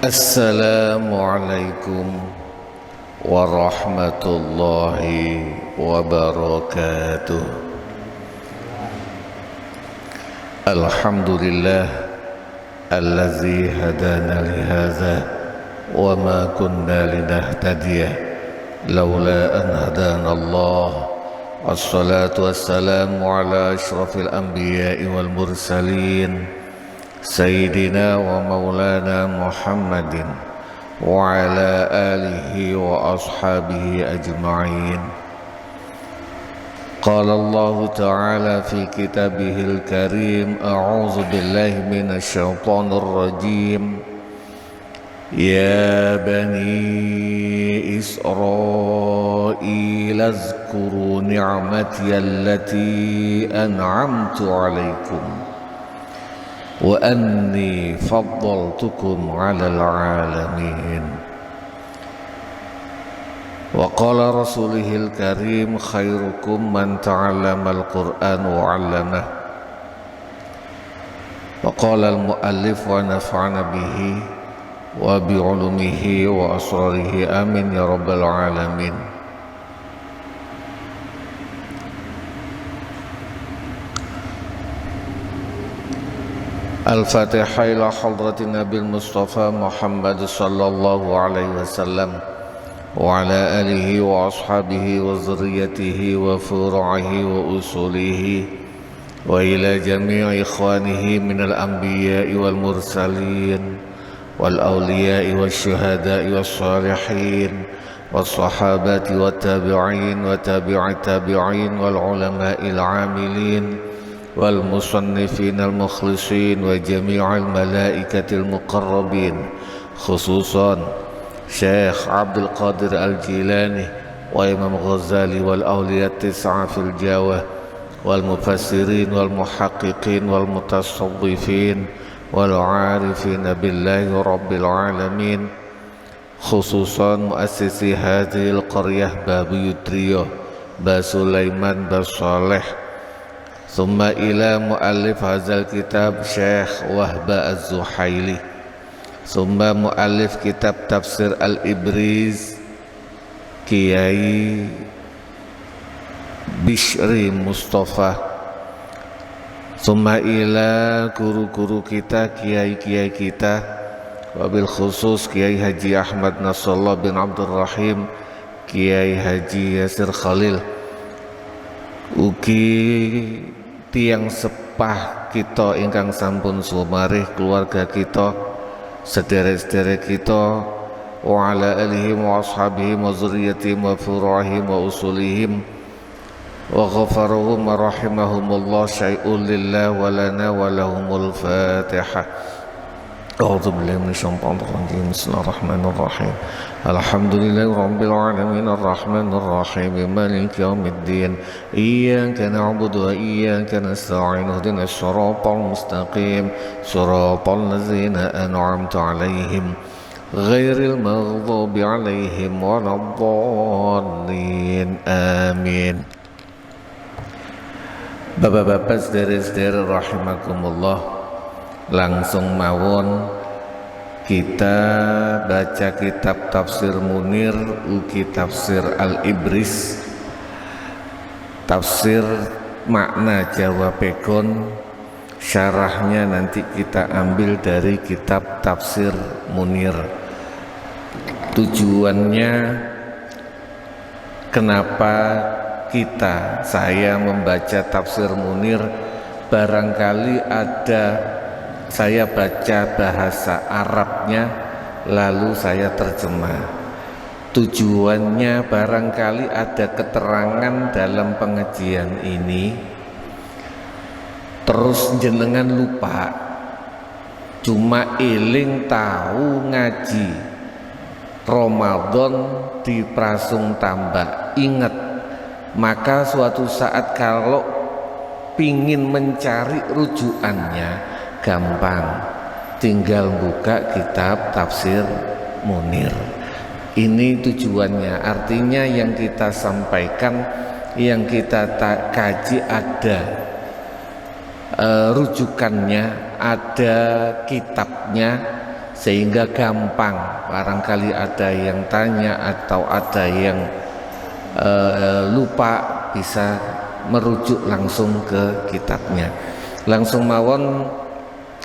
Assalamualaikum warahmatullahi wabarakatuh. Alhamdulillah allazi hadana lihadza wa ma kunna linahtadiya laula an hadana Allah. Wassalatu wassalamu ala asyrafil anbiya'i wal mursalin Sayyidina wa maulana Muhammadin wa ala alihi wa ashabihi ajma'in. Qala Allah ta'ala fi kitabihil karim, a'udzu billahi minasy syaithanir rajim. Ya bani Israil azkuru ni'mati allati an'amtu 'alaikum wa anni faddaltukum 'alal 'alamin. Wa qala rasulihil karim, khairukum man ta'allamal Qur'an wa 'allamah. Wa qala al muallif wa nafa'ana bihi wa bi 'ulumihi wa asrarihi, amin ya rabbal 'alamin. Al-Fatihah ila hadratin Nabil Mustafa Muhammad sallallahu alaihi wasallam wa ala alihi wa ashabihi wa zurriyatihi wa furu'ihi wa usulihi wa ila jami'i ikhwanihi minal anbiya'i wal mursalin wal awliya'i wal syuhada'i wal salihin wal sahabati wal tabi'in wa tabi'at tabi'in wal ulama'il amilin wal musannifin al mukhlisin wa jami'al malaikatil muqarrabin, khususan Syekh Abdul Qadir Al-Jilani wa Imam Ghazali wal awliyat tis'a fil Jawa wal mufassirin wal muhaqqiqin wal mutasaddifin wal 'arifin billahi rabbil alamin, khususan muassisi hadhil qaryah Babu Yudriyah Ba Sulaiman Ba Saleh. Thumma ila muallif hadzal kitab Syekh Wahba Az-Zuhaili. Thumma muallif kitab Tafsir Al-Ibriz Kiai Bishri Mustafa. Thumma ila guru-guru kita, kiai-kiai kita, wabil khusus Kiai Haji Ahmad Nasrullah bin Abdul Rahim, Kiai Haji Yasir Khalil, ugi tiang sepah kita ingkang sampun sumarih, keluarga kita, sederek-sederek kita, wa ala alihi wa ashabihi wa zurriyatihim wa furu'ihim wa usulihim wa ghafarahum wa rahimahumullah, syai'un lillah wa lana wa lahumul Fatihah. A'udzu billahi minasyaitonir rajim. Bismillahirrahmanirrahim. Alhamdulillahi rabbil alamin arrahmanir rahim maliki yaumiddin. Iyyaka na'budu wa iyyaka nasta'in. Ihdinas siratal mustaqim. Siratal ladzina an'amta 'alaihim ghairil maghdubi 'alaihim waladdallin. Amin. Bapak-bapak, saudara-saudara rahimakumullah, langsung mawon kita baca kitab Tafsir Munir ugi Tafsir Al-Ibriz, tafsir makna Jawa Pegon. Syarahnya nanti kita ambil dari kitab Tafsir Munir. Tujuannya kenapa saya membaca Tafsir Munir, barangkali ada saya baca bahasa Arabnya lalu saya terjemah. Tujuannya barangkali ada keterangan dalam pengajian ini, terus jenengan lupa, cuma eling tahu ngaji Ramadan di prasung tambah ingat, maka suatu saat kalau pingin mencari rujukannya gampang, tinggal buka kitab Tafsir Munir. Ini tujuannya, artinya yang kita sampaikan, yang kita kaji ada rujukannya, ada kitabnya, sehingga gampang. Barangkali ada yang tanya atau ada yang lupa, bisa merujuk langsung ke kitabnya. Langsung mawon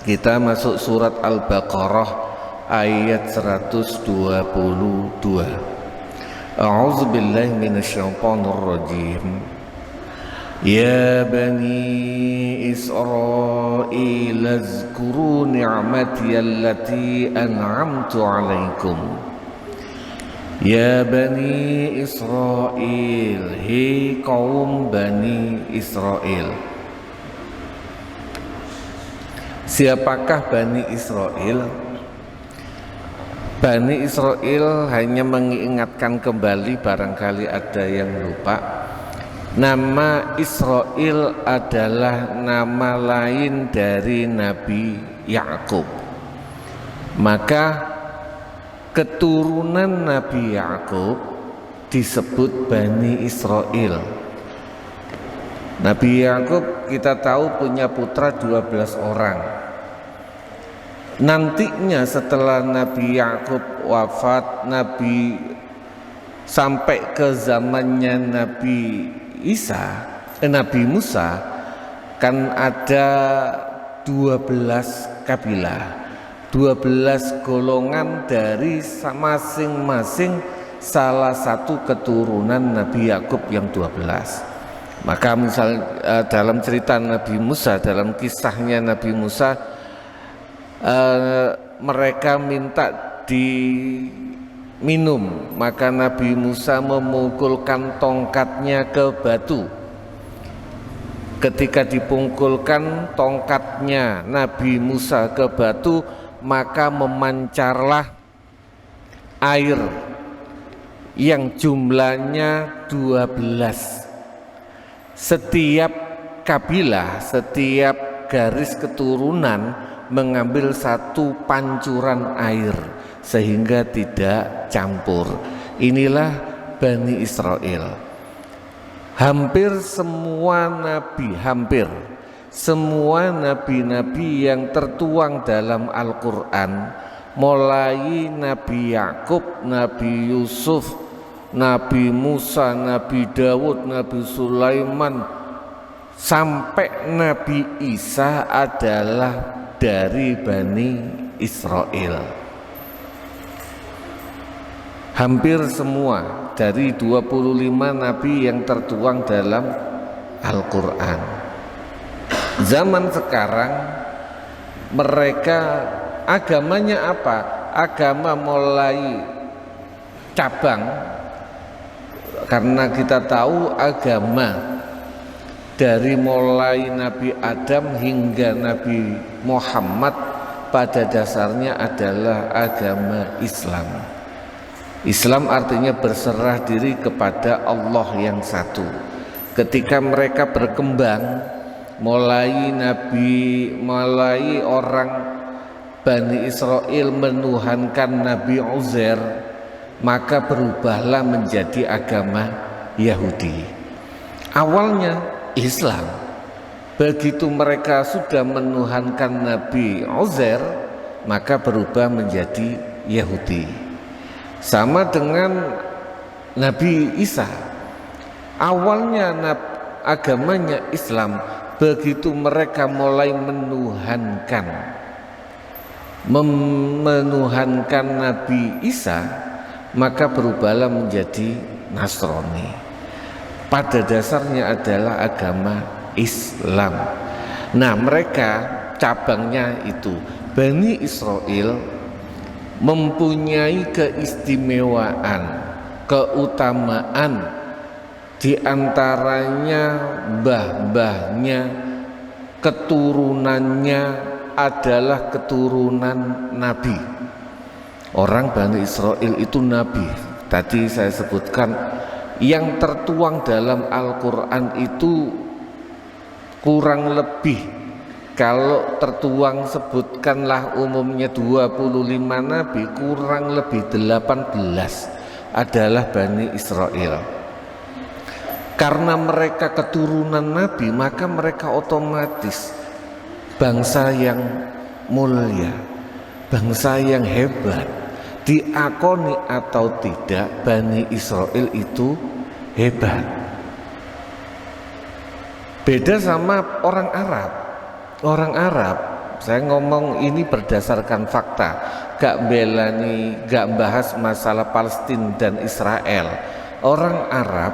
kita masuk surat Al-Baqarah ayat 122. A'udzubillahi minasyaitonirrajim. Ya bani Israil azkuru ni'mati allati an'amtu 'alaikum. Ya bani Israil, hei kaum Bani Israel. Siapakah Bani Israel? Bani Israel hanya mengingatkan kembali, barangkali ada yang lupa. Nama Israel adalah nama lain dari Nabi Yakub. Maka keturunan Nabi Yakub disebut Bani Israel. Nabi Yakub kita tahu punya putra 12 orang. Nantinya setelah Nabi Yakub wafat, sampai ke zamannya Nabi Nabi Musa, kan ada 12 kabilah, 12 golongan dari masing-masing salah satu keturunan Nabi Yakub yang 12. Maka misalnya dalam cerita Nabi Musa, dalam kisahnya Nabi Musa, mereka minta diminum, maka Nabi Musa memukulkan tongkatnya ke batu. Ketika dipungkulkan tongkatnya Nabi Musa ke batu, maka memancarlah air yang jumlahnya 12. Setiap kabilah, setiap garis keturunan mengambil satu pancuran air sehingga tidak campur. Inilah Bani Israel. Hampir semua nabi-nabi yang tertuang dalam Al-Quran, mulai Nabi Yakub, Nabi Yusuf, Nabi Musa, Nabi Dawud, Nabi Sulaiman, sampai Nabi Isa adalah dari Bani Israel. Hampir semua dari 25 nabi yang tertuang dalam Al-Quran. Zaman sekarang mereka agamanya apa? Agama mulai cabang, karena kita tahu agama dari mulai Nabi Adam hingga Nabi Muhammad pada dasarnya adalah agama Islam. Islam artinya berserah diri kepada Allah yang satu. Ketika mereka berkembang, mulai orang Bani Israel menuhankan Nabi Uzair, maka berubahlah menjadi agama Yahudi. Awalnya Islam. Begitu mereka sudah menuhankan Nabi Uzair, maka berubah menjadi Yahudi. Sama dengan Nabi Isa. Awalnya agamanya Islam, begitu mereka mulai menuhankan Nabi Isa, maka berubahlah menjadi Nasrani. Pada dasarnya adalah agama Islam. Nah, mereka cabangnya itu Bani Israel mempunyai keistimewaan, keutamaan, di antaranya mbah-mbahnya, keturunannya adalah keturunan Nabi. Orang Bani Israel itu Nabi. Tadi saya sebutkan yang tertuang dalam Al-Quran itu kurang lebih, kalau tertuang sebutkanlah umumnya 25 nabi, kurang lebih 18 adalah Bani Israel. Karena mereka keturunan nabi, maka mereka otomatis bangsa yang mulia, bangsa yang hebat. Diakoni atau tidak, Bani Israel itu hebat. Beda sama orang Arab. Orang Arab, saya ngomong ini berdasarkan fakta, gak belani, gak bahas masalah Palestina dan Israel. Orang Arab,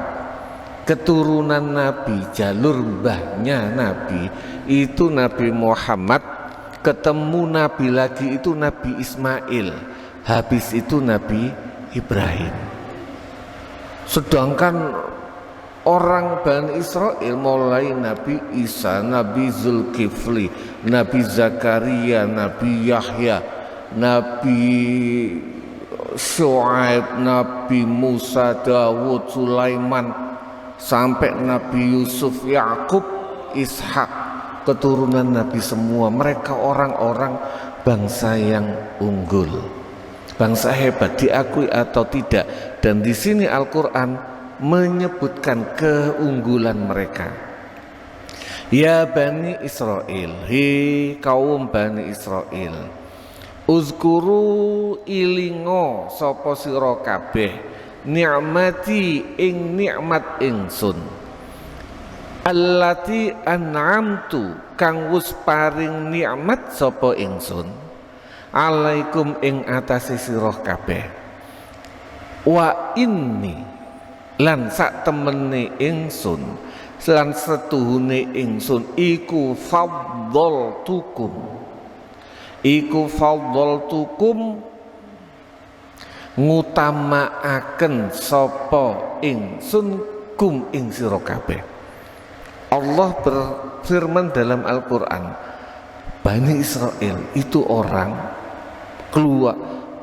keturunan Nabi, jalur mbahnya Nabi itu Nabi Muhammad, ketemu Nabi lagi itu Nabi Ismail, habis itu Nabi Ibrahim. Sedangkan orang Bani Israel mulai Nabi Isa, Nabi Zulkifli, Nabi Zakaria, Nabi Yahya, Nabi Syuaib, Nabi Musa, Dawud, Sulaiman, sampai Nabi Yusuf, Yakub, Ishak, keturunan Nabi semua. Mereka orang-orang bangsa yang unggul, bangsa hebat, diakui atau tidak. Dan di sini Al-Quran menyebutkan keunggulan mereka. Ya Bani Israel, hi kaum Bani Israel, uzkuru ilingo sapa sira kabeh ni'mati ing nikmat ingsun, allati an'amtu kang wis paring nikmat sapa ingsun, alaikum ing atase sira kabeh, wa inni lan sak temene ingsun lan setuhune ingsun iku faddaltukum, iku faddaltukum ngutamaaken sapa ingsun kum ing sira kabeh. Allah berfirman dalam Al-Quran, Bani Israel itu orang keluar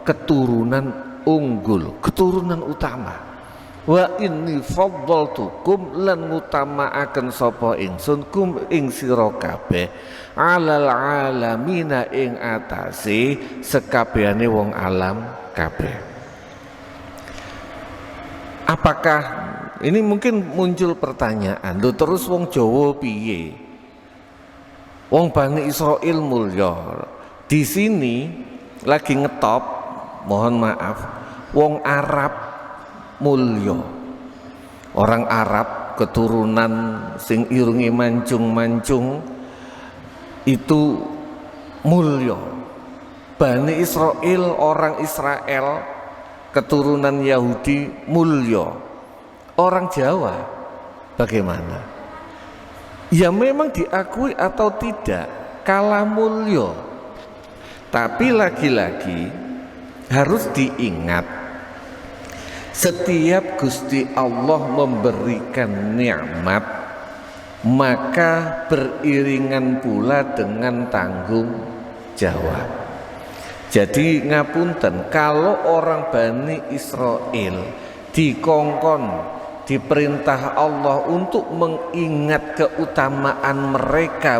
keturunan unggul, keturunan utama. Wa inni faddaltukum lan ngutamaaken sapa ingsun kum ing sira kabeh alal alamina ing atase sekabehane wong alam kabeh. Apakah ini mungkin muncul pertanyaan, lho terus wong Jawa piye? Wong Bani Israel mulya. Di sini lagi ngetop, mohon maaf, wong Arab mulya. Orang Arab keturunan sing irunge mancung-mancung itu mulya. Bani Israel, orang Israel keturunan Yahudi mulya. Orang Jawa bagaimana? Ya memang diakui atau tidak kalah mulya. Tapi lagi-lagi harus diingat, setiap Gusti Allah memberikan nikmat maka beriringan pula dengan tanggung jawab. Jadi ngapunten, kalau orang Bani Israel dikongkon, diperintah Allah untuk mengingat keutamaan mereka,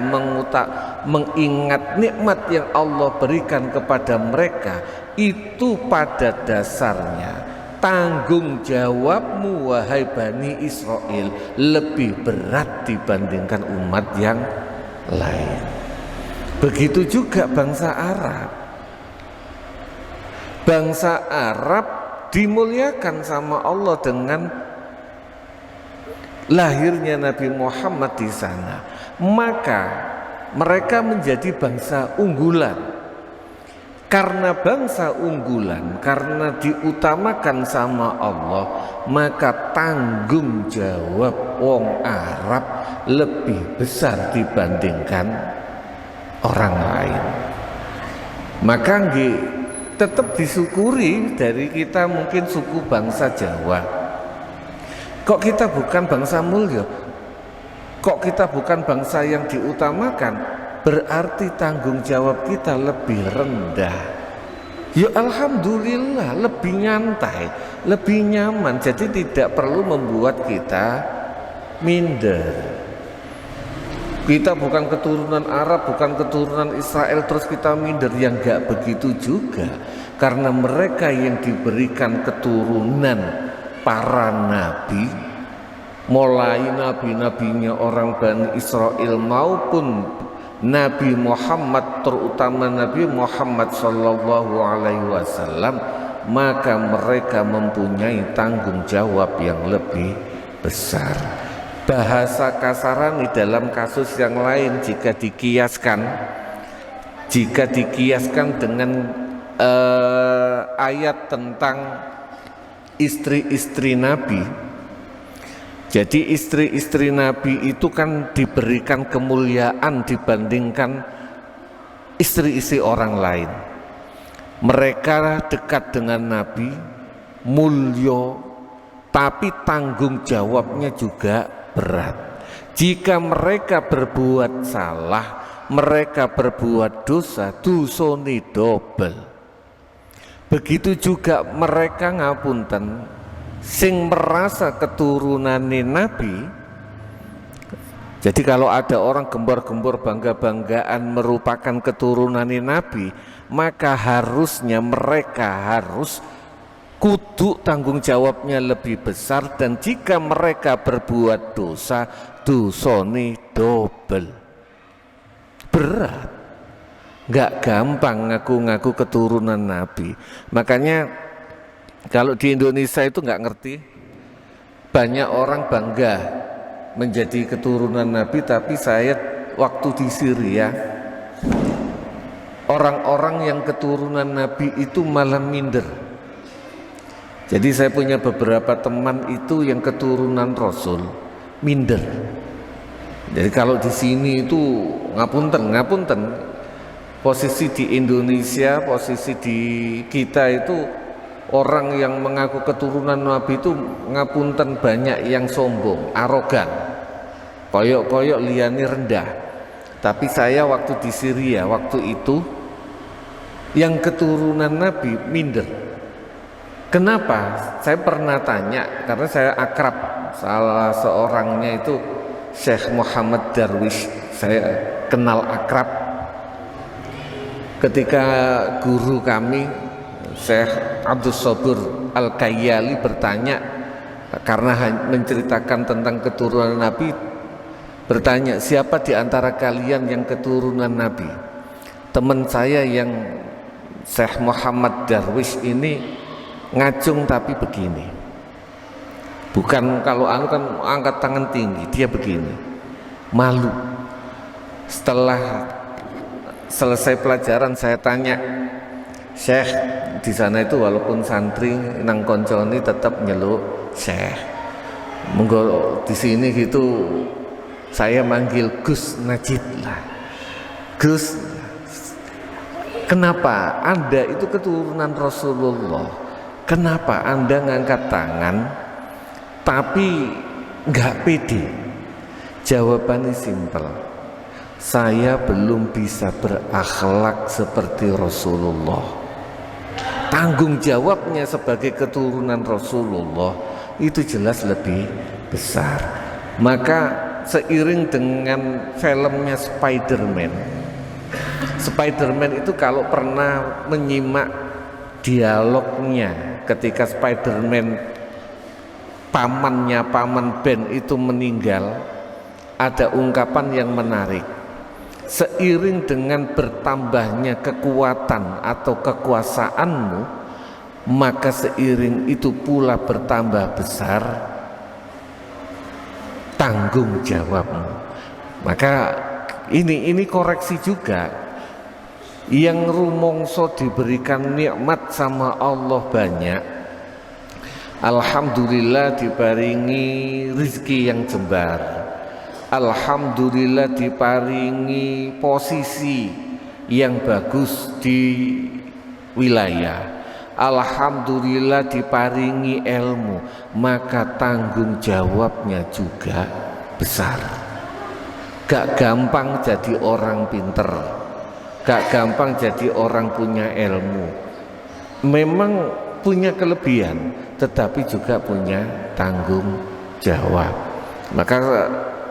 mengingat nikmat yang Allah berikan kepada mereka, itu pada dasarnya tanggung jawabmu wahai Bani Israel lebih berat dibandingkan umat yang lain. Begitu juga bangsa Arab. Bangsa Arab dimuliakan sama Allah dengan lahirnya Nabi Muhammad di sana, maka mereka menjadi bangsa unggulan. Karena bangsa unggulan, karena diutamakan sama Allah, maka tanggung jawab wong Arab lebih besar dibandingkan orang lain. Maka tetap disyukuri dari kita mungkin suku bangsa Jawa. Kok kita bukan bangsa mulya? Kok kita bukan bangsa yang diutamakan? Berarti tanggung jawab kita lebih rendah. Ya alhamdulillah, lebih nyantai, lebih nyaman. Jadi tidak perlu membuat kita minder. Kita bukan keturunan Arab, bukan keturunan Israel, terus kita minder. Yang gak begitu juga. Karena mereka yang diberikan keturunan para nabi, mulai nabi-nabinya orang Bani Israel maupun Nabi Muhammad, terutama Nabi Muhammad sallallahu alaihi wasallam, maka mereka mempunyai tanggung jawab yang lebih besar. Bahasa kasaran di dalam kasus yang lain jika dikiaskan dengan ayat tentang istri-istri Nabi. Jadi istri-istri Nabi itu kan diberikan kemuliaan dibandingkan istri-istri orang lain. Mereka dekat dengan Nabi, mulya, tapi tanggung jawabnya juga berat. Jika mereka berbuat salah, mereka berbuat dosa, dosane double. Begitu juga mereka ngapunten sing merasa keturunane Nabi. Jadi kalau ada orang gembor-gembor bangga-banggaan merupakan keturunane Nabi, maka harusnya mereka harus kudu tanggung jawabnya lebih besar, dan jika mereka berbuat dosa, dosane double. Berat, nggak gampang ngaku-ngaku keturunan Nabi. Makanya kalau di Indonesia itu nggak ngerti, banyak orang bangga menjadi keturunan Nabi, tapi saya waktu di Syria, orang-orang yang keturunan Nabi itu malah minder. Jadi saya punya beberapa teman itu yang keturunan Rasul, minder. Jadi kalau di sini itu ngapunten, posisi di Indonesia, posisi di kita itu orang yang mengaku keturunan Nabi itu ngapunten banyak yang sombong, arogan, koyok-koyok liyane rendah. Tapi saya waktu di Syria, waktu itu yang keturunan Nabi minder. Kenapa? Saya pernah tanya, karena saya akrab, salah seorangnya itu Syekh Muhammad Darwish, saya kenal akrab. Ketika guru kami Syekh Abdus Sobur Al-Kayyali bertanya, karena menceritakan tentang keturunan Nabi, bertanya, siapa di antara kalian yang keturunan Nabi? Teman saya yang Syekh Muhammad Darwish ini ngacung tapi begini, bukan kalau anu kan angkat tangan tinggi, dia begini, malu. Setelah selesai pelajaran saya tanya, Syekh di sana itu walaupun santri nang konconi tetap nyeluk Syekh. Monggo di sini gitu saya manggil Gus Najib lah. Gus, kenapa Anda itu keturunan Rasulullah? Kenapa Anda ngangkat tangan tapi nggak pede? Jawabannya simpel, saya belum bisa berakhlak seperti Rasulullah. Tanggung jawabnya sebagai keturunan Rasulullah itu jelas lebih besar. Maka seiring dengan filmnya Spider-Man itu kalau pernah menyimak dialognya ketika Spider-Man paman Ben itu meninggal, ada ungkapan yang menarik. Seiring dengan bertambahnya kekuatan atau kekuasaanmu, maka seiring itu pula bertambah besar tanggung jawabmu. Maka ini koreksi juga. Yang rumongso diberikan nikmat sama Allah banyak, alhamdulillah diparingi rizki yang jembar, alhamdulillah diparingi posisi yang bagus di wilayah, alhamdulillah diparingi ilmu, maka tanggung jawabnya juga besar. Gak gampang jadi orang pinter, gak gampang jadi orang punya ilmu. Memang punya kelebihan, tetapi juga punya tanggung jawab. Maka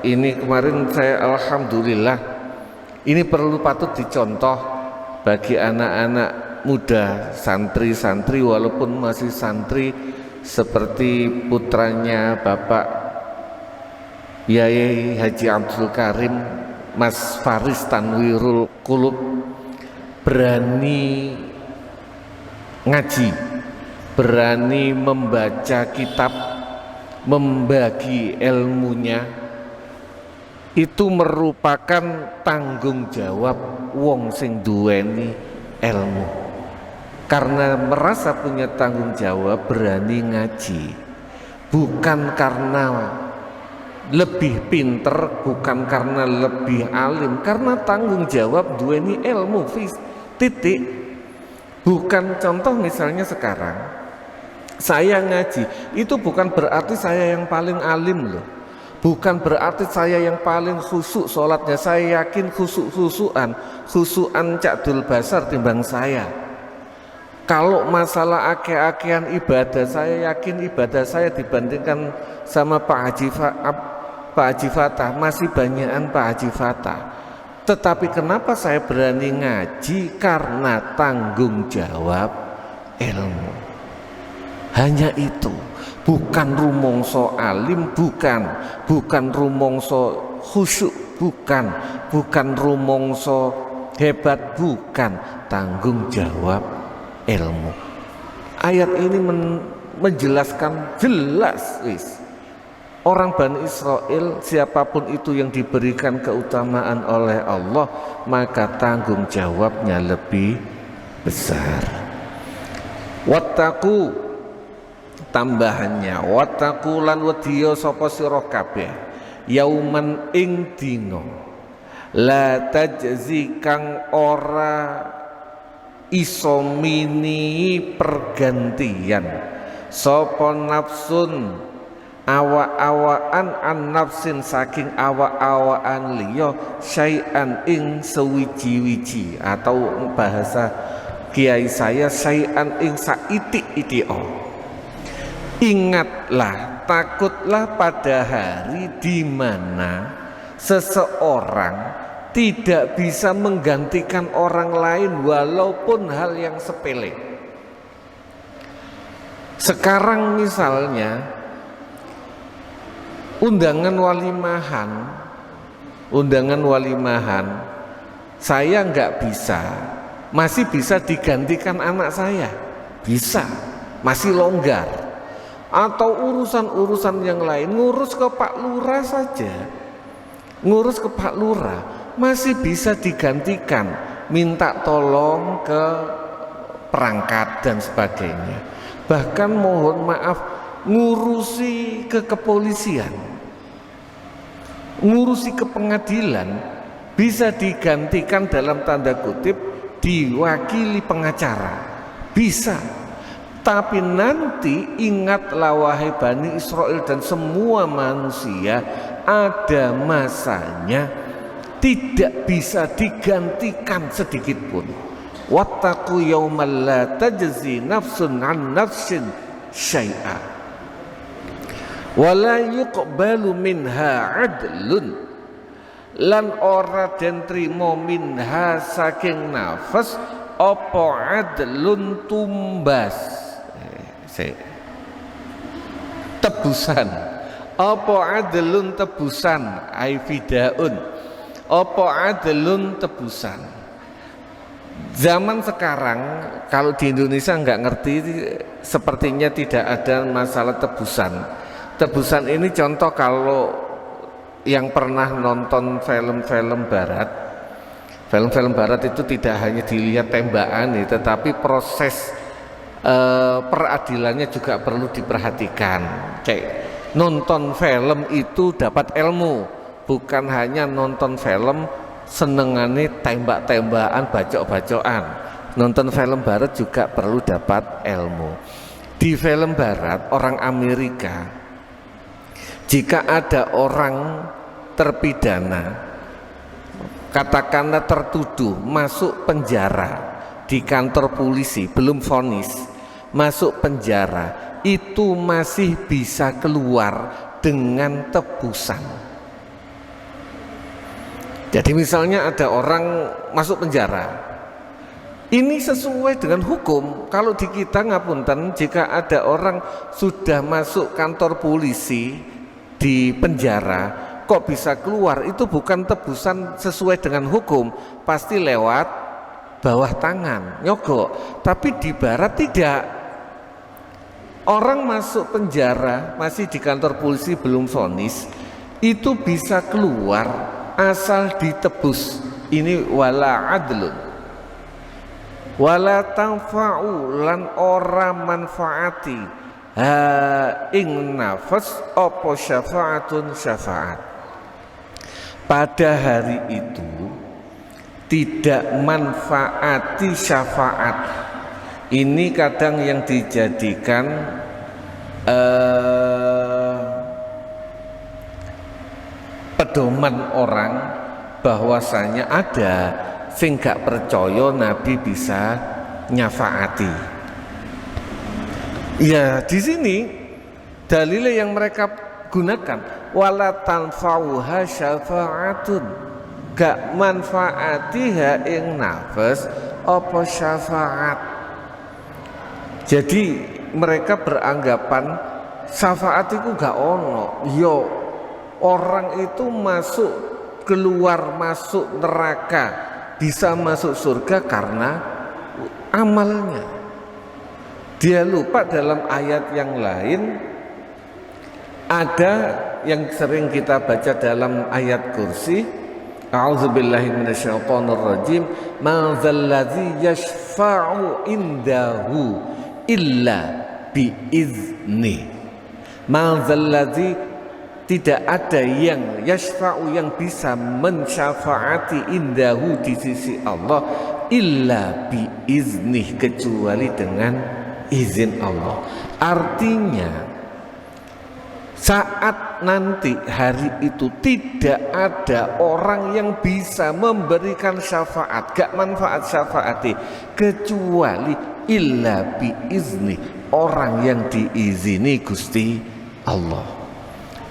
ini kemarin saya alhamdulillah, ini perlu patut dicontoh bagi anak-anak muda, santri-santri walaupun masih santri, seperti putranya Bapak Yai Haji Abdul Karim Mas Faris Tanwirul Qulub berani ngaji, berani membaca kitab, membagi ilmunya, itu merupakan tanggung jawab wong sing duweni ilmu. Karena merasa punya tanggung jawab berani ngaji, bukan karena lebih pinter, bukan karena lebih alim, karena tanggung jawab duweni ilmu titik. Bukan contoh misalnya sekarang saya ngaji, itu bukan berarti saya yang paling alim loh, bukan berarti saya yang paling khusyuk sholatnya. Saya yakin khusyukan Cakdul Basar timbang saya. Kalau masalah ake-akean ibadah, saya yakin ibadah saya dibandingkan sama Pak Haji Fatah masih banyakan Pak Haji Fatah. Tetapi kenapa saya berani ngaji? Karena tanggung jawab ilmu. Hanya itu, bukan rumongso alim, bukan rumongso khusyuk, bukan rumongso hebat, bukan, tanggung jawab ilmu. Ayat ini menjelaskan jelas, orang Bani Israel, siapapun itu yang diberikan keutamaan oleh Allah, maka tanggung jawabnya lebih besar. Wattaqu, tambahannya, wattaqu lan wedya sapa sira kabeh yauman ing dina la tajzi kang ora iso mini pergantian sapa nafsun awa-awaan an nafsin saking awa-awaan liya syai'an ing sewiji-wiji, atau bahasa kiai saya syai'an ing saitik-itiko. Ingatlah, takutlah pada hari di mana seseorang tidak bisa menggantikan orang lain walaupun hal yang sepele. Sekarang misalnya undangan walimahan, saya nggak bisa, masih bisa digantikan anak saya, bisa, masih longgar. Atau urusan-urusan yang lain, ngurus ke Pak Lurah saja, ngurus ke Pak Lurah masih bisa digantikan, minta tolong ke perangkat dan sebagainya. Bahkan mohon maaf, ngurusi ke kepolisian, ngurusi ke pengadilan bisa digantikan dalam tanda kutip diwakili pengacara, bisa. Tapi nanti ingatlah wahai Bani Israel dan semua manusia, ada masanya tidak bisa digantikan sedikit pun. Wattaqu yaumal la tajzi nafsun an nafsin syai'a wala yuqbalu minha adlun, lan ora den trimo minha saking nafas apa adlun tumbas, tebusan, apa adlun tebusan, ai fidaun, apa adlun tebusan. Zaman sekarang kalau di Indonesia nggak ngerti, sepertinya tidak ada masalah tebusan. Tebusan ini contoh kalau yang pernah nonton film-film barat, film-film barat itu tidak hanya dilihat tembakan, tetapi proses peradilannya juga perlu diperhatikan. Kayak nonton film itu dapat ilmu, bukan hanya nonton film senengane tembak-tembakan, bacok-bacokan. Nonton film barat juga perlu dapat ilmu. Di film barat, orang Amerika, jika ada orang terpidana, katakanlah tertuduh, masuk penjara di kantor polisi, belum vonis, masuk penjara, itu masih bisa keluar dengan tebusan. Jadi misalnya ada orang masuk penjara, ini sesuai dengan hukum. Kalau di kita ngapunten, jika ada orang sudah masuk kantor polisi di penjara, kok bisa keluar, itu bukan tebusan sesuai dengan hukum, pasti lewat bawah tangan, nyogok. Tapi di barat tidak. Orang masuk penjara, masih di kantor polisi belum vonis, itu bisa keluar asal ditebus. Ini wala adlun, wala tanfa'u, lan ora manfaati ha ing nafas apa syafaatun syafaat. Pada hari itu tidak manfaati syafaat. Ini kadang yang dijadikan pedoman orang, bahwasanya ada sing gak percaya Nabi bisa nyafaati. Ya di sini dalilnya yang mereka gunakan, wala tanfa'uha syafaatun, gak manfaatiha ing nafas apa syafaat. Jadi mereka beranggapan syafaat itu gak ono. Yo, orang itu masuk keluar masuk neraka bisa masuk surga karena amalnya. Dia lupa dalam ayat yang lain ada yang sering kita baca dalam ayat kursi, a'udzubillahi minasyaitonirrajim, man dzalladzi yashfa'u indahu illa biizni. Man dzalladzi, tidak ada yang yashfa'u, yang bisa mensyafaati indahu di sisi Allah, illa biiznih, kecuali dengan izin Allah. Artinya saat nanti hari itu tidak ada orang yang bisa memberikan syafaat, gak manfaat syafaati, kecuali illa biizni, orang yang diizini Gusti Allah.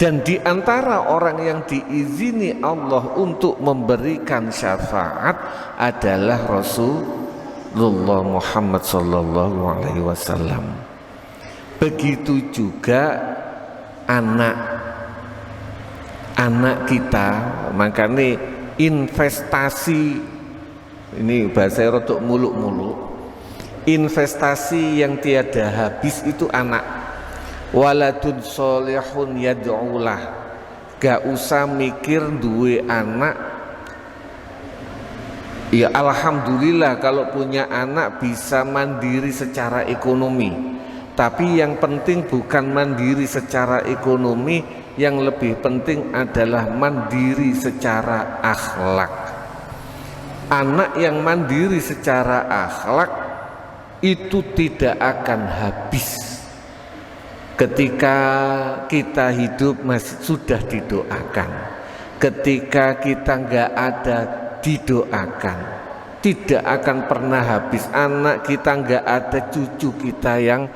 Dan di antara orang yang diizini Allah untuk memberikan syafaat adalah Rasulullah Muhammad sallallahu alaihi wasallam. Begitu juga anak kita. Makanya investasi, ini bahasa rodok muluk-muluk, investasi yang tiada habis itu anak. Waladun solihun yad'ulah, gak usah mikir duwe anak. Ya alhamdulillah kalau punya anak bisa mandiri secara ekonomi. Tapi yang penting bukan mandiri secara ekonomi, yang lebih penting adalah mandiri secara akhlak. Anak yang mandiri secara akhlak itu tidak akan habis. Ketika kita hidup masih sudah didoakan, ketika kita nggak ada didoakan, tidak akan pernah habis. Anak kita nggak ada, cucu kita yang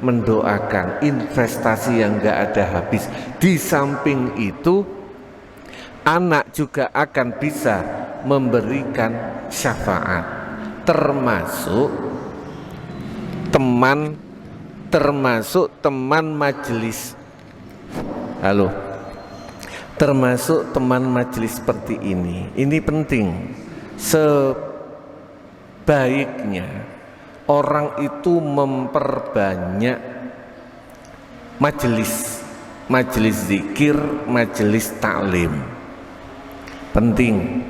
mendoakan, investasi yang nggak ada habis. Di samping itu, anak juga akan bisa memberikan syafaat, termasuk teman majelis. Halo, termasuk teman majelis seperti ini. Ini penting. Sebaiknya orang itu memperbanyak majelis zikir, majelis taklim. Penting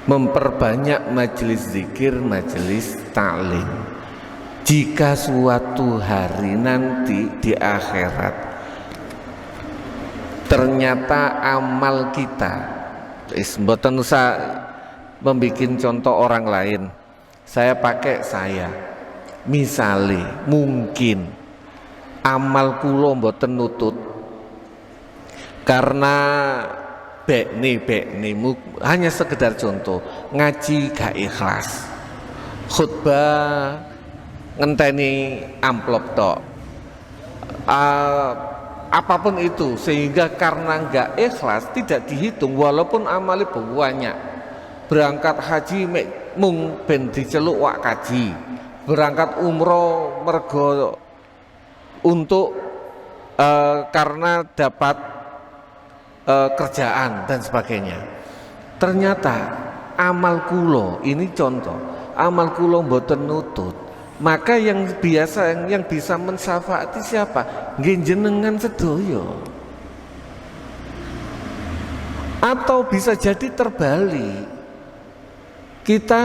memperbanyak majelis zikir, majelis taklim. Jika suatu hari nanti di akhirat ternyata amal kita, mboten usah membuat contoh orang lain, saya pakai saya, misale mungkin amal kula mboten nutut karena bekne hanya sekedar contoh, ngaji gak ikhlas, khutbah ngenteni amplop tok, apapun itu, sehingga karena nggak ikhlas tidak dihitung walaupun amalnya banyak. Berangkat haji mung ben diceluk wak kaji, berangkat umroh mergo untuk karena dapat kerjaan dan sebagainya. Ternyata amal kulo, ini contoh, amal kulo mboten nutut. Maka yang biasa yang bisa mensyafaati siapa? Nggih jenengan sedoyo. Atau bisa jadi terbalik. Kita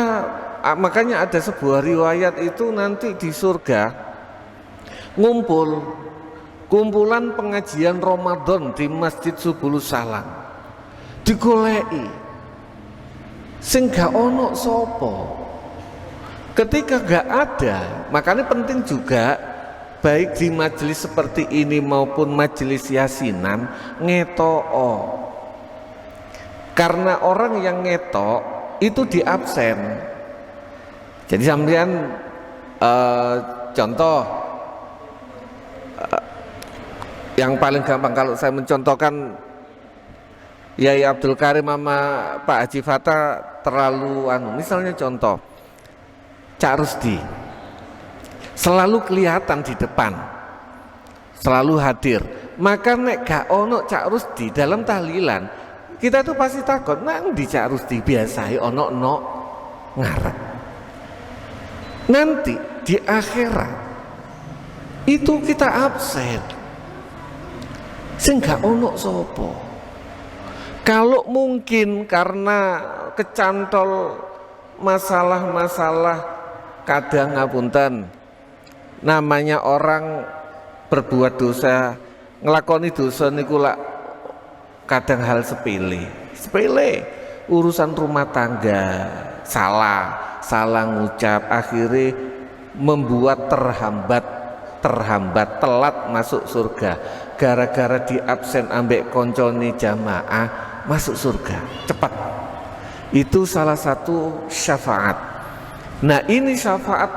makanya ada sebuah riwayat itu nanti di surga kumpulan pengajian Ramadan di Masjid Subulus Salam digoleki sing gak ono sapa. Ketika gak ada, makanya penting juga baik di majelis seperti ini maupun majelis yasinan ngetok. Karena orang yang ngetok itu di absen. Jadi sampean contoh yang paling gampang kalau saya mencontohkan Yai Abdul Karim sama Pak Haji Fatah terlalu misalnya contoh Cak Rusdi selalu kelihatan di depan, selalu hadir. Maka nek gak ono Cak Rusdi dalam tahlilan, kita tuh pasti takut nang di Cak Rusdi biasa ono ngarep. Nanti di akhirat itu kita absen, sing gak ono sopo. Kalau mungkin karena kecantol masalah-masalah kadang ngapunten, namanya orang berbuat dosa, ngelakoni dosa niku lak kadang hal sepele, urusan rumah tangga, salah ngucap, akhirnya membuat terhambat telat masuk surga, gara-gara di absen ambek koncone jamaah masuk surga cepat. Itu salah satu syafaat. Nah ini syafaat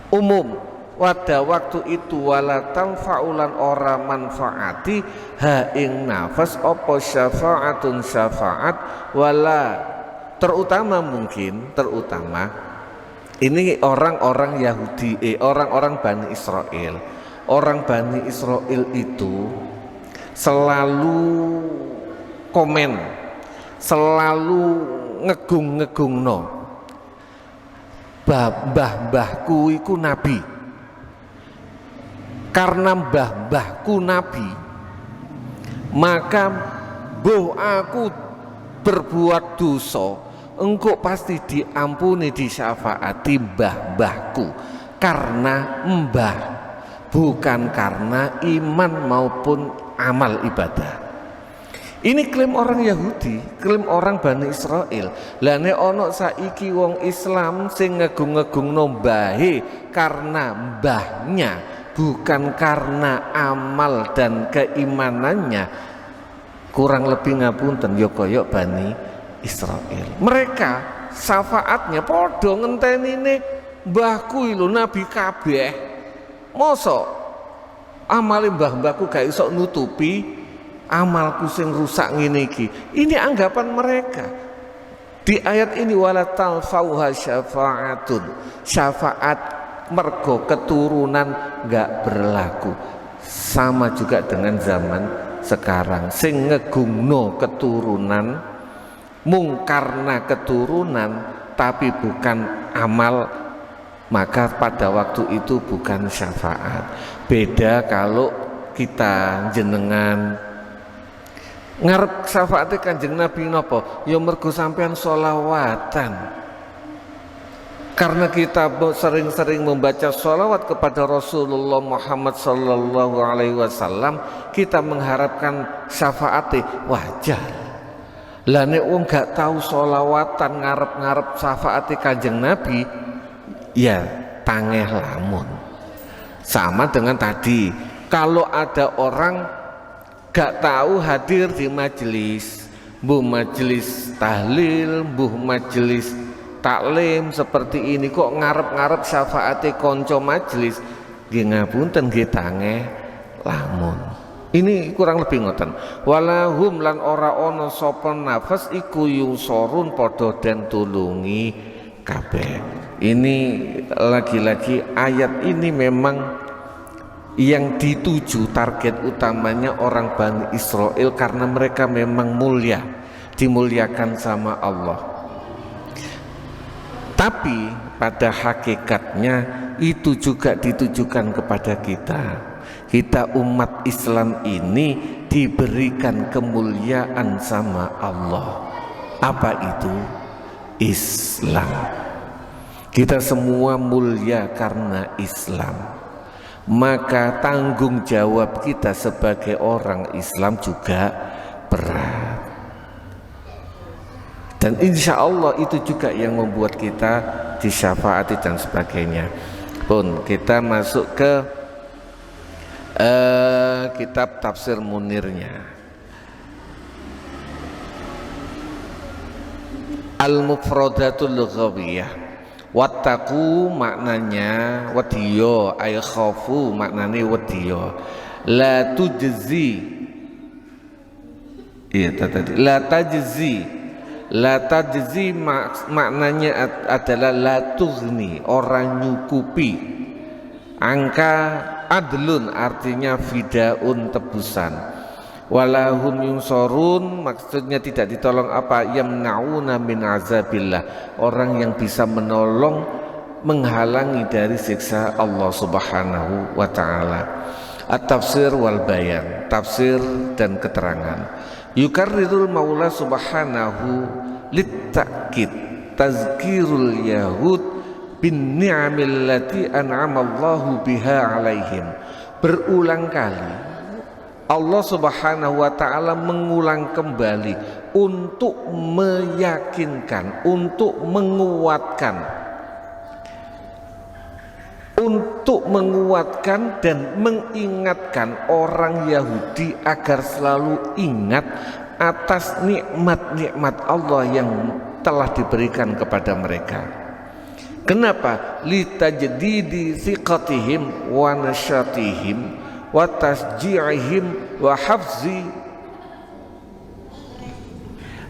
umum. Pada waktu itu wala tanfa'ulan ora manfaati ha ing nafas opo syafaatun syafaat wala, terutama ini orang-orang Yahudi, orang-orang Bani Israel. Orang Bani Israel itu selalu komen, selalu ngegung-ngegungno mbah-mbahku iku nabi. Karena mbah-mbahku nabi, maka boh aku berbuat dosa, engkau pasti diampuni, disyafaati mbah-mbahku. Karena mbah, bukan karena iman maupun amal ibadah. Ini klaim orang Yahudi, klaim orang Bani Israel. Lah nek ana saiki wong Islam sing ngegung-ngegungno mbahe karena mbahnya, bukan karena amal dan keimanannya, kurang lebih ngapunten ya kaya Bani Israel. Mereka syafaatnya padha ngentenine mbahku lho nabi kabeh. Mosok amale mbah-mbahku gak iso nutupi amalku sing rusak ngene iki. Ini anggapan mereka. Di ayat ini wala talfauha syafaatun, syafaat mergo keturunan gak berlaku. Sama juga dengan zaman sekarang, sing ngegungno keturunan mung karena keturunan tapi bukan amal, maka pada waktu itu bukan syafaat. Beda kalau kita jenengan ngarep syafaate Kanjeng Nabi napa? Ya mergo sampean sholawatan. Karena kita sering-sering membaca sholawat kepada Rasulullah Muhammad sallallahu alaihi wasallam, kita mengharapkan syafaate wajar. Lah nek wong gak tahu sholawatan ngarep-ngarep syafaate Kanjeng Nabi, ya tangeh lamun. Sama dengan tadi, kalau ada orang gak tahu hadir di majelis, mbuh majelis tahlil, mbuh majelis taklim seperti ini, kok ngarep-ngarep syafaate konco majelis, nggih ngapunten nggih tangeh lamun. Ini kurang lebih ngoten. Walahum lan ora ana sapa nafas iku yungsorun padha den tulungi kabeh. Ini lagi-lagi ayat ini memang yang dituju target utamanya orang Bani Israel karena mereka memang mulia, dimuliakan sama Allah. Tapi pada hakikatnya itu juga ditujukan kepada kita. Kita umat Islam ini diberikan kemuliaan sama Allah. Apa itu? Islam. Kita semua mulia karena Islam. Maka tanggung jawab kita sebagai orang Islam juga berat. Dan insya Allah itu juga yang membuat kita disyafaati dan sebagainya. Pun kita masuk ke kitab tafsir Munirnya. Al-Mufradatul Lughawiyah. Wattaqu maknanya wadiyo, ay khafu maknanya wadiyo. La tujzi, iya tadi. La tajzi maknanya adalah la tughni, orang nyukupi. Angka adlun artinya fidaun, tebusan. Walahum yunsorun maksudnya tidak ditolong apa? Yamna'una min azabillah, orang yang bisa menolong, menghalangi dari siksa Allah Subhanahu wa ta'ala. At-tafsir wal bayan, tafsir dan keterangan. Yukarrirul maula subhanahu litta'kid tazkirul yahud bin ni'amil lati an'amallahu biha alaihim. Berulang kali Allah Subhanahu wa ta'ala mengulang kembali untuk meyakinkan, untuk menguatkan dan mengingatkan orang Yahudi agar selalu ingat atas nikmat-nikmat Allah yang telah diberikan kepada mereka. Kenapa? Litajdidi thiqatihim wa nasyatihim wa tasji'ihim wa hafzi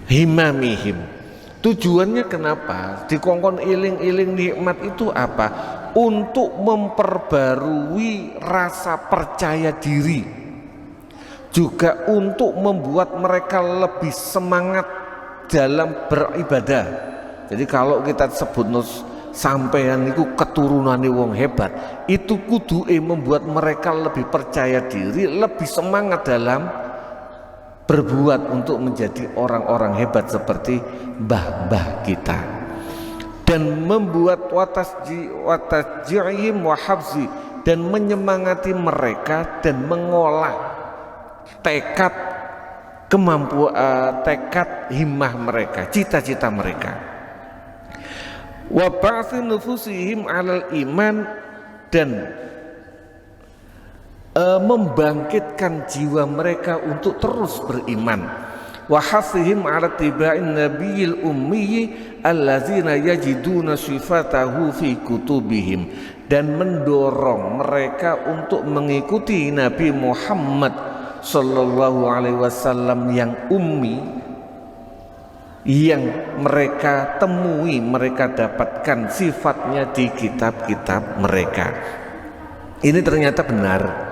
himamihim. Tujuannya kenapa? Dikongkon iling-iling nikmat itu apa? Untuk memperbarui rasa percaya diri, juga untuk membuat mereka lebih semangat dalam beribadah. Jadi kalau kita sebut sampeyan itu keturunane wong hebat, itu kudu membuat mereka lebih percaya diri, lebih semangat dalam berbuat untuk menjadi orang-orang hebat seperti mbah-mbah kita. Dan membuat watasji'ihim wa hafzi, dan menyemangati mereka dan mengolah tekad tekad himmah mereka, cita-cita mereka. Wa ba'thi nufusihim 'alal iman, dan membangkitkan jiwa mereka untuk terus beriman. Wa hasihim 'ala tiba'in nabiyil ummi allazina yajiduna sifatahu fi kutubihim, dan mendorong mereka untuk mengikuti Nabi Muhammad sallallahu alaihi wasallam yang ummi, yang mereka temui, mereka dapatkan sifatnya di kitab-kitab mereka. Ini ternyata benar.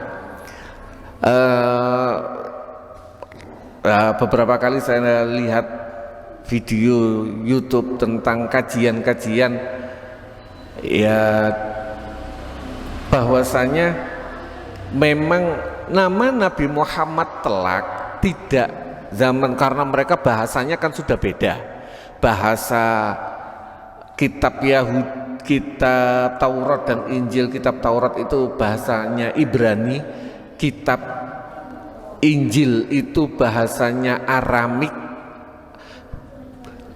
Beberapa kali saya lihat video YouTube tentang kajian-kajian, ya bahwasanya memang nama Nabi Muhammad telak tidak zaman, karena mereka bahasanya kan sudah beda. Bahasa kitab Yahudi, kitab Taurat dan Injil, kitab Taurat itu bahasanya Ibrani, kitab Injil itu bahasanya Aramik.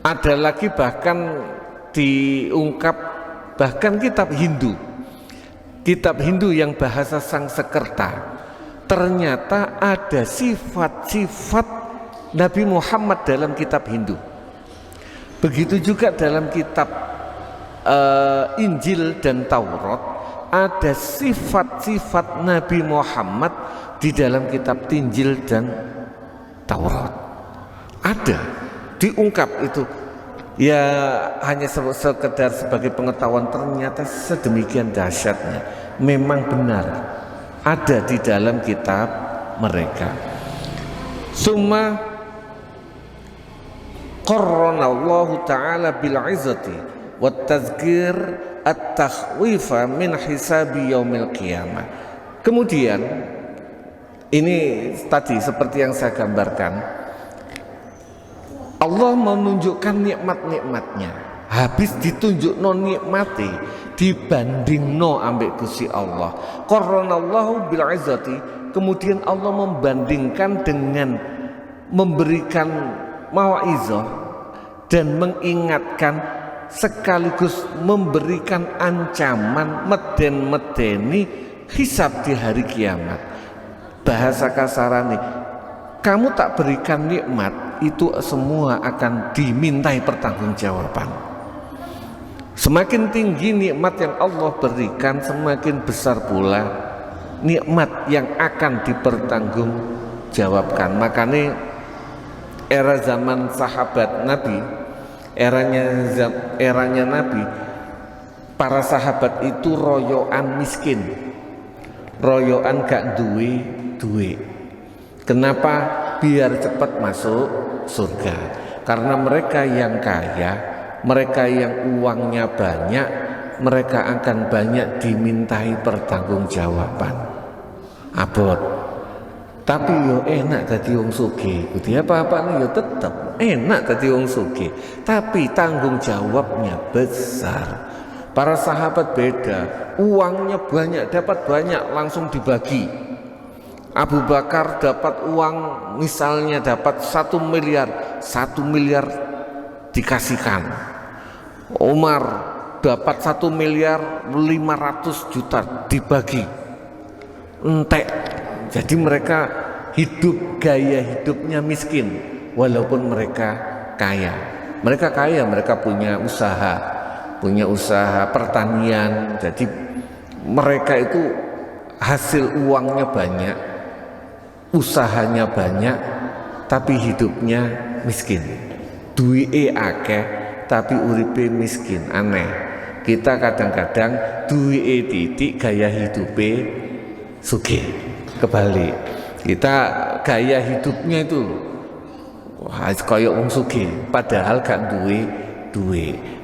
Ada lagi bahkan diungkap bahkan kitab Hindu yang bahasa Sangsekerta. Ternyata ada sifat-sifat Nabi Muhammad dalam kitab Hindu. Begitu juga dalam kitab Injil dan Taurat, ada sifat-sifat Nabi Muhammad di dalam kitab Injil dan Taurat. Ada, diungkap itu. Ya hanya sekedar sebagai pengetahuan, ternyata sedemikian dahsyatnya. Memang benar ada di dalam kitab mereka. Summa qarranallahu ta'ala bil izzati wat tazkir at-takhwifa min hisabi yaumil qiyamah. Kemudian ini tadi seperti yang saya gambarkan, Allah menunjukkan nikmat-nikmatnya, habis ditunjuk no nikmati dibanding no ambek Gusti Allah. Qarranallahu bil izzati, kemudian Allah membandingkan dengan memberikan mau'izah dan mengingatkan sekaligus memberikan ancaman meden-medeni hisab di hari kiamat. Bahasa kasarane, kamu tak berikan nikmat, itu semua akan dimintai pertanggungjawaban. Semakin tinggi nikmat yang Allah berikan, semakin besar pula nikmat yang akan dipertanggungjawabkan. Makanya era zaman sahabat Nabi, eranya Nabi, para sahabat itu royoan miskin, royoan gak duwe. Kenapa? Biar cepat masuk surga. Karena mereka yang kaya, mereka yang uangnya banyak, mereka akan banyak dimintai pertanggungjawaban. Abot. Tapi yo enak tadi wong sugih. Kudu apa-apa nih yo tetep enak tadi wong sugih. Tapi tanggung jawabnya besar. Para sahabat beda, uangnya banyak, dapat banyak langsung dibagi. Abu Bakar dapat uang misalnya dapat 1 miliar, 1 miliar dikasihkan. Umar dapat 1 miliar 500 juta dibagi. Entek. Jadi mereka hidup, gaya hidupnya miskin walaupun mereka kaya. Mereka kaya, mereka punya usaha pertanian. Jadi mereka itu hasil uangnya banyak, usahanya banyak, tapi hidupnya miskin. Duwe akeh tapi uripe miskin. Aneh. Kita kadang-kadang duwe titik, gaya hidupe sugih. Kebalik, kita gaya hidupnya itu kayak wong sugih padahal gak duwe.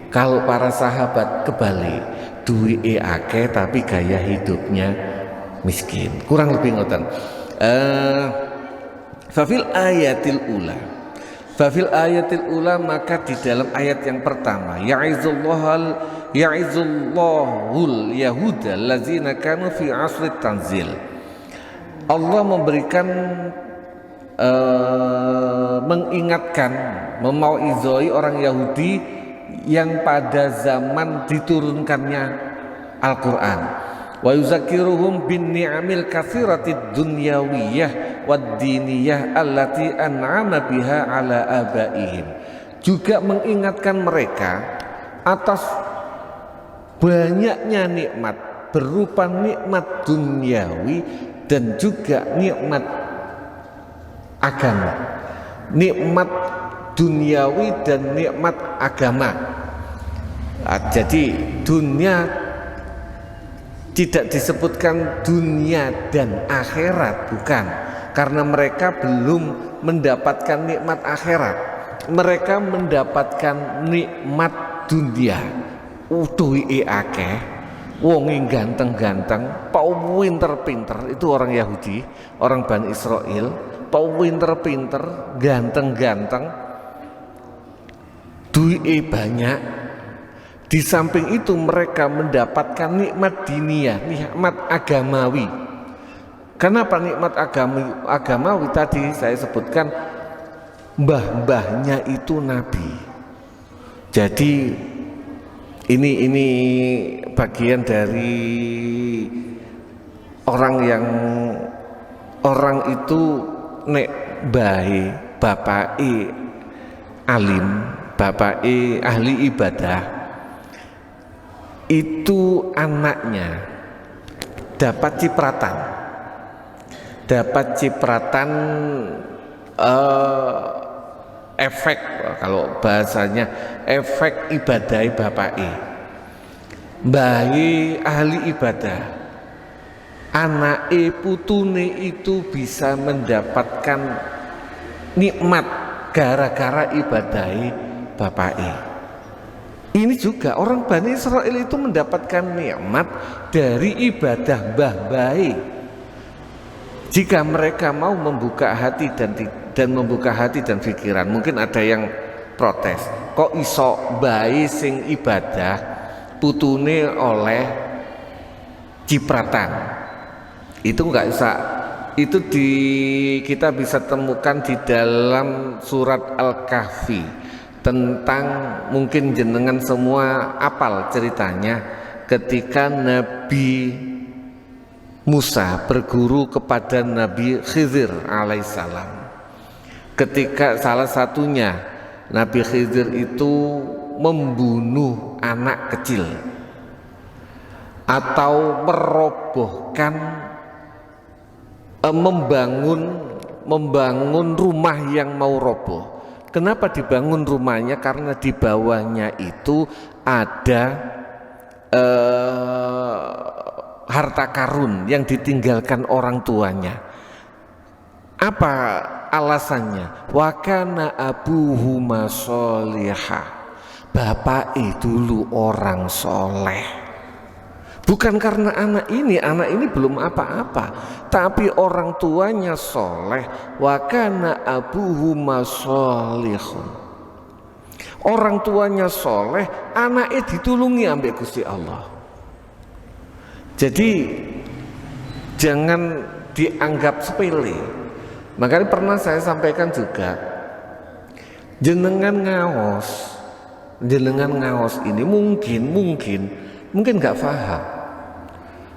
Kalau para sahabat kebalik, duwe akeh tapi gaya hidupnya miskin. Kurang lebih ngoten. Fafil ayatil ula, maka di dalam ayat yang pertama, ya'izullahul yahuda allazina kanu fi asri tanzil. Allah memberikan mengingatkan, memauizoi orang Yahudi yang pada zaman diturunkannya Al-Quran. Wa yuzakiruhum bin ni'amil katsiratid dunyawiyah wad diniyah allati an'ama biha ala abaihim. Juga mengingatkan mereka atas banyaknya nikmat berupa nikmat duniawi dan juga nikmat agama, nikmat duniawi dan nikmat agama. Jadi dunia tidak disebutkan dunia dan akhirat, bukan, karena mereka belum mendapatkan nikmat akhirat. Mereka mendapatkan nikmat dunia. Duwe akeh, wonge ganteng-ganteng, pinter-pinter, itu orang Yahudi, orang Bani Israel, pinter-pinter, ganteng-ganteng, duwe banyak. Di samping itu mereka mendapatkan nikmat diniyah, nikmat agamawi. Kenapa nikmat agamawi? Tadi saya sebutkan mbah-mbahnya itu nabi. Jadi ini bagian dari orang itu nek bae bapake alim, bapake ahli ibadah, itu anaknya dapat cipratan efek, kalau bahasanya efek ibadah bapake, bayi ahli ibadah, anake putune itu bisa mendapatkan nikmat gara-gara ibadahi bapake. Ini juga orang Bani Israil itu mendapatkan nikmat dari ibadah mbah-mbahe. Jika mereka mau membuka hati dan membuka hati dan pikiran, mungkin ada yang protes, kok iso bayi sing ibadah putune oleh cipratan. Itu nggak bisa, itu kita bisa temukan di dalam surat Al-Kahfi, tentang, mungkin jenengan semua apal ceritanya ketika Nabi Musa berguru kepada Nabi Khidir alaihissalam. Ketika salah satunya Nabi Khidir itu membunuh anak kecil atau merobohkan, membangun rumah yang mau roboh. Kenapa dibangun rumahnya? Karena di bawahnya itu ada harta karun yang ditinggalkan orang tuanya. Apa alasannya? Wa kana abuhuma sholihah. Bapak dulu orang soleh. Bukan karena anak ini belum apa-apa, tapi orang tuanya soleh. Wa kana abuhuma sholihun. Orang tuanya soleh, anaknya ditulungi ambek Gusti Allah. Jadi jangan dianggap sepele. Makanya pernah saya sampaikan juga, jenengan ngaos ini mungkin nggak paham.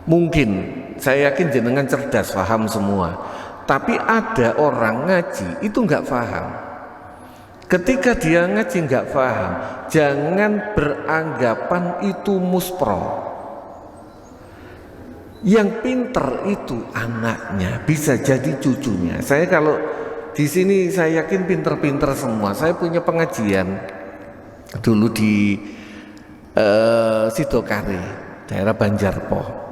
Mungkin saya yakin jenengan cerdas, paham semua. Tapi ada orang ngaji itu nggak paham. Ketika dia ngaji nggak paham, jangan beranggapan itu muspro. Yang pinter itu anaknya, bisa jadi cucunya. Saya kalau di sini saya yakin pinter-pinter semua. Saya punya pengajian dulu di Sidokare, daerah Banjarpo.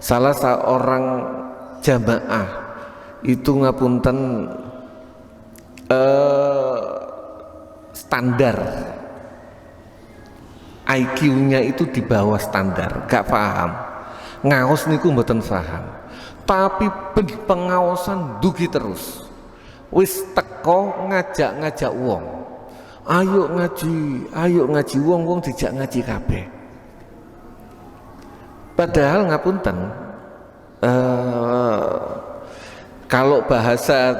Salah seorang jamaah itu ngapunten standar IQ-nya itu di bawah standar, gak paham. Ngaos niku mboten paham, tapi pengaosan dugi terus. Wis teko ngajak wong, ayo ngaji, wong dijak ngaji kabeh. Padahal ngapunten, kalau bahasa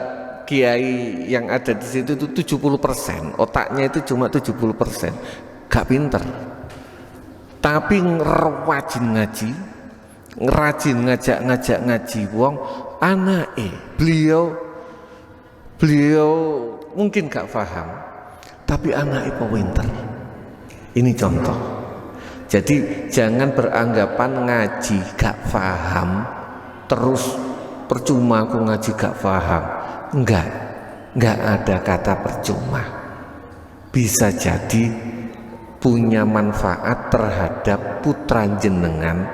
kiai yang ada di situ itu 70%, otaknya itu cuma 70%, gak pinter. Tapi ngerwajin ngaji, ngerajin ngajak ngaji wong, anake beliau mungkin gak paham, tapi anake pinter. Ini contoh. Jadi jangan beranggapan ngaji gak paham terus percuma aku ngaji gak paham. Enggak ada kata percuma. Bisa jadi punya manfaat terhadap putra jenengan.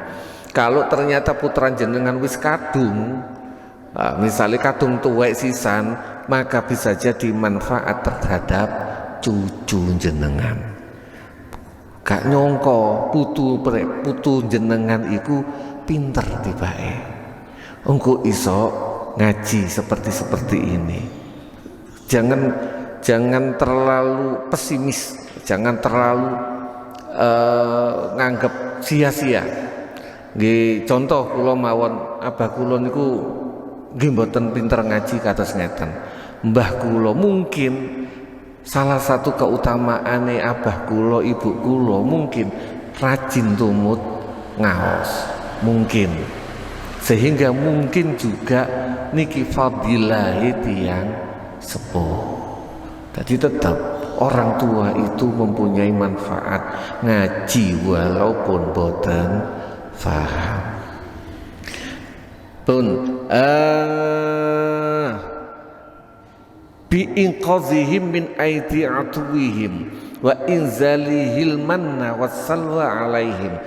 Kalau ternyata putra jenengan wis kadung, misalnya kadung tuwek sisan, maka bisa jadi manfaat terhadap cucu jenengan. Gak nyongko putu jenengan iku pinter tibake, engko iso ngaji seperti ini. Jangan terlalu pesimis, jangan terlalu nganggep sia-sia. Nggih, contoh kula mawon, abah kula niku nggih mboten pinter ngaji kados ngeten. Mbah kula mungkin salah satu keutamaane abah kula, ibu kula mungkin rajin tumut ngaos, mungkin. Sehingga mungkin juga niki fadilahe tiyang sepuh. Jadi tetap orang tua itu mempunyai manfaat ngaji walaupun boten faham. Pun bi inqazihim min aidi atuwihim wa inzalihil manna wassalwa alaihim.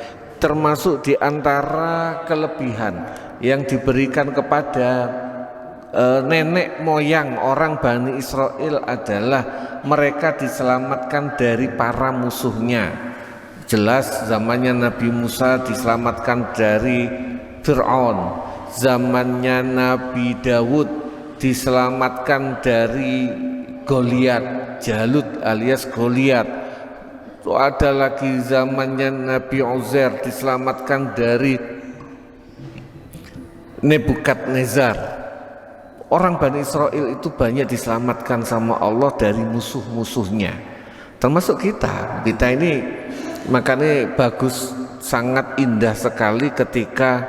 termasuk di antara kelebihan yang diberikan kepada nenek moyang orang Bani Israel adalah mereka diselamatkan dari para musuhnya. Jelas zamannya Nabi Musa diselamatkan dari Fir'aun, zamannya Nabi Dawud diselamatkan dari Goliat, Jalut alias Goliat. Ada lagi zamannya Nabi Uzair diselamatkan dari Nebukadnezar. Orang Bani Israel itu banyak diselamatkan sama Allah dari musuh-musuhnya, termasuk kita ini. Makanya bagus, sangat indah sekali ketika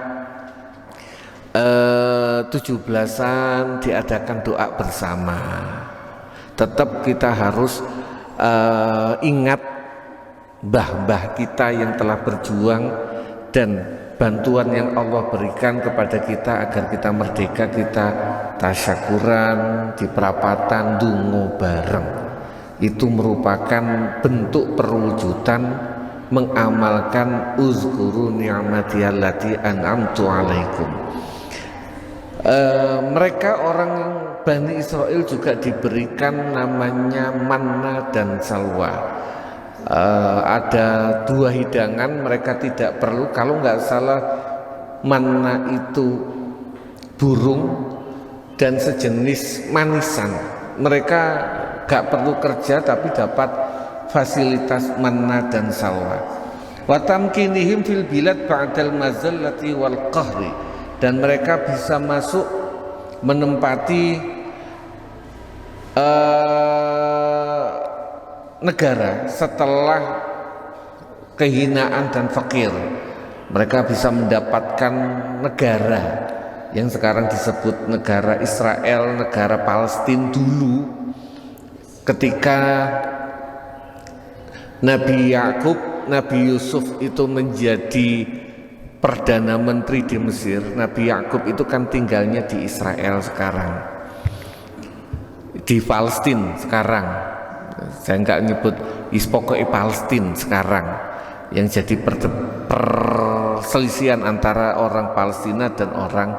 17-an diadakan doa bersama. Tetap kita harus ingat mbah-mbah kita yang telah berjuang dan bantuan yang Allah berikan kepada kita agar kita merdeka. Kita tasyakuran di perapatan dungo bareng. Itu merupakan bentuk perwujudan mengamalkan uzkuru ni'mati allati an'amtu alaikum. Mereka orang Bani Israel juga diberikan namanya manna dan salwa. Ada 2 hidangan, mereka tidak perlu, kalau nggak salah manna itu burung dan sejenis manisan. Mereka nggak perlu kerja tapi dapat fasilitas manna dan salwa. Wa tamkinihim fil bilad ba'dal mazallati wal qahri, dan mereka bisa masuk menempati negara setelah kehinaan dan fakir. Mereka bisa mendapatkan negara yang sekarang disebut negara Israel, negara Palestina. Dulu ketika Nabi Yakub, Nabi Yusuf itu menjadi Perdana Menteri di Mesir. Nabi Yakub itu kan tinggalnya di Israel sekarang, di Palestina sekarang. Saya nggak nyebut pokoknya Palestina sekarang, yang jadi perselisihan antara orang Palestina dan orang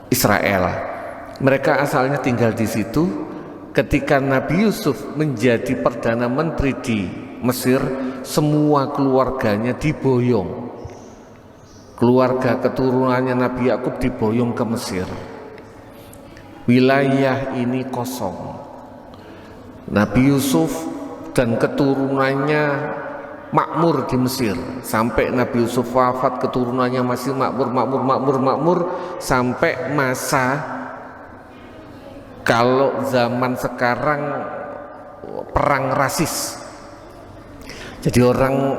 Israel. Mereka asalnya tinggal di situ. Ketika Nabi Yusuf menjadi Perdana Menteri di Mesir, semua keluarganya diboyong. Keluarga keturunannya Nabi Yakub diboyong ke Mesir. Wilayah ini kosong. Nabi Yusuf dan keturunannya makmur di Mesir. Sampai Nabi Yusuf wafat, keturunannya masih makmur sampai masa, kalau zaman sekarang, perang rasis. Jadi orang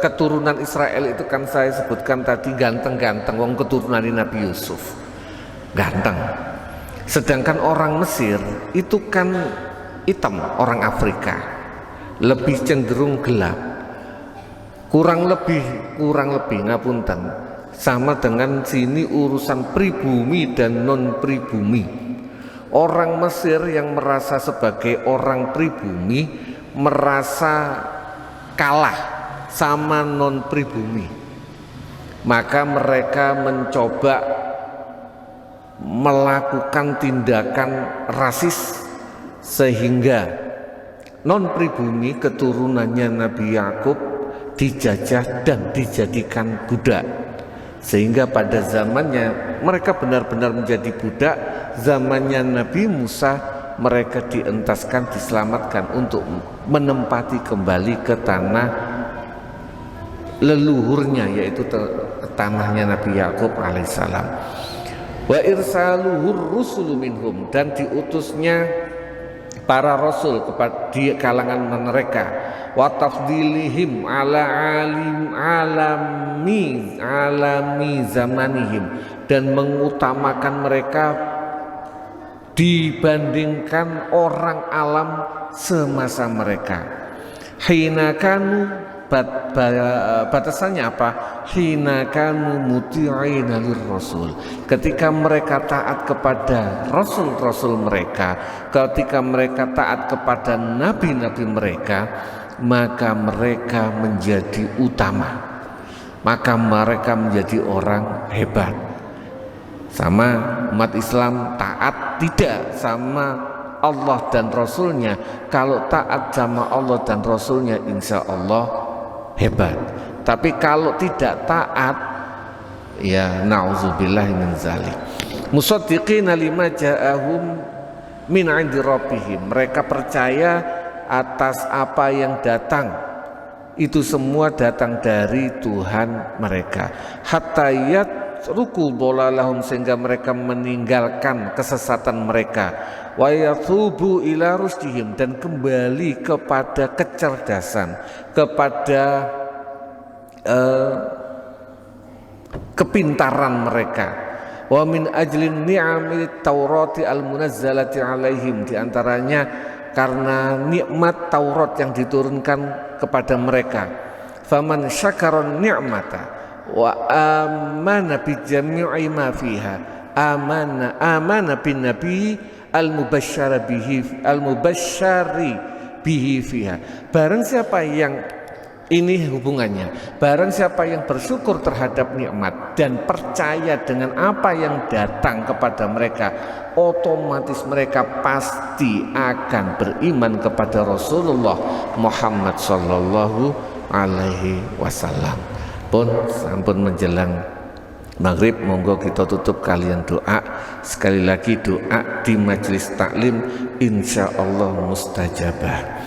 keturunan Israel itu kan saya sebutkan tadi ganteng-ganteng, wong keturunan Nabi Yusuf ganteng. Sedangkan orang Mesir itu kan hitam, orang Afrika lebih cenderung gelap, kurang lebih ngapunten, sama dengan sini urusan pribumi dan non pribumi. Orang Mesir yang merasa sebagai orang pribumi merasa kalah sama non pribumi, maka mereka mencoba melakukan tindakan rasis sehingga non pribumi keturunannya Nabi Yakub dijajah dan dijadikan budak, sehingga pada zamannya mereka benar-benar menjadi budak. Zamannya Nabi Musa mereka dientaskan, diselamatkan untuk menempati kembali ke tanah leluhurnya, yaitu tanahnya Nabi Yakub alaihissalam. Wa irsaluhur rusulu minhum, dan diutusnya para rasul kepada di kalangan mereka. Wa tafdilihim ala alami zamanihim, dan mengutamakan mereka dibandingkan orang alam semasa mereka. Hina kanu, batasannya apa? Hina kanu muti'ina lirrasul, ketika mereka taat kepada rasul-rasul mereka, ketika mereka taat kepada nabi-nabi mereka. maka mereka menjadi utama, maka mereka menjadi orang hebat. Sama umat Islam taat tidak sama Allah dan Rasulnya. Kalau taat sama Allah dan Rasulnya, insya Allah hebat. Tapi kalau tidak taat, ya na'udzubillah min zalik. Musaddiqina lima ja'ahum min 'indi rabbihim, mereka percaya atas apa yang datang, itu semua datang dari Tuhan mereka. Hatta yatruku dhalalahum, sehingga mereka meninggalkan kesesatan mereka. Wa yatubu ila rusdihim, dan kembali kepada kecerdasan, kepada kepintaran mereka. Wa min ajlin ni'ami taurati al-munazzalati alaihim, diantaranya karena nikmat Taurat yang diturunkan kepada mereka. Faman syakaron ni'mata wa amana bi jami'i ma fiha amana bin nabi al-mubasysyari bihi fiha. Barang siapa yang, ini hubungannya, barang siapa yang bersyukur terhadap nikmat dan percaya dengan apa yang datang kepada mereka, otomatis mereka pasti akan beriman kepada Rasulullah Muhammad sallallahu alaihi wasallam. Pun sampun menjelang maghrib, monggo kita tutup kalian doa. Sekali lagi doa di majelis taklim insyaallah mustajabah.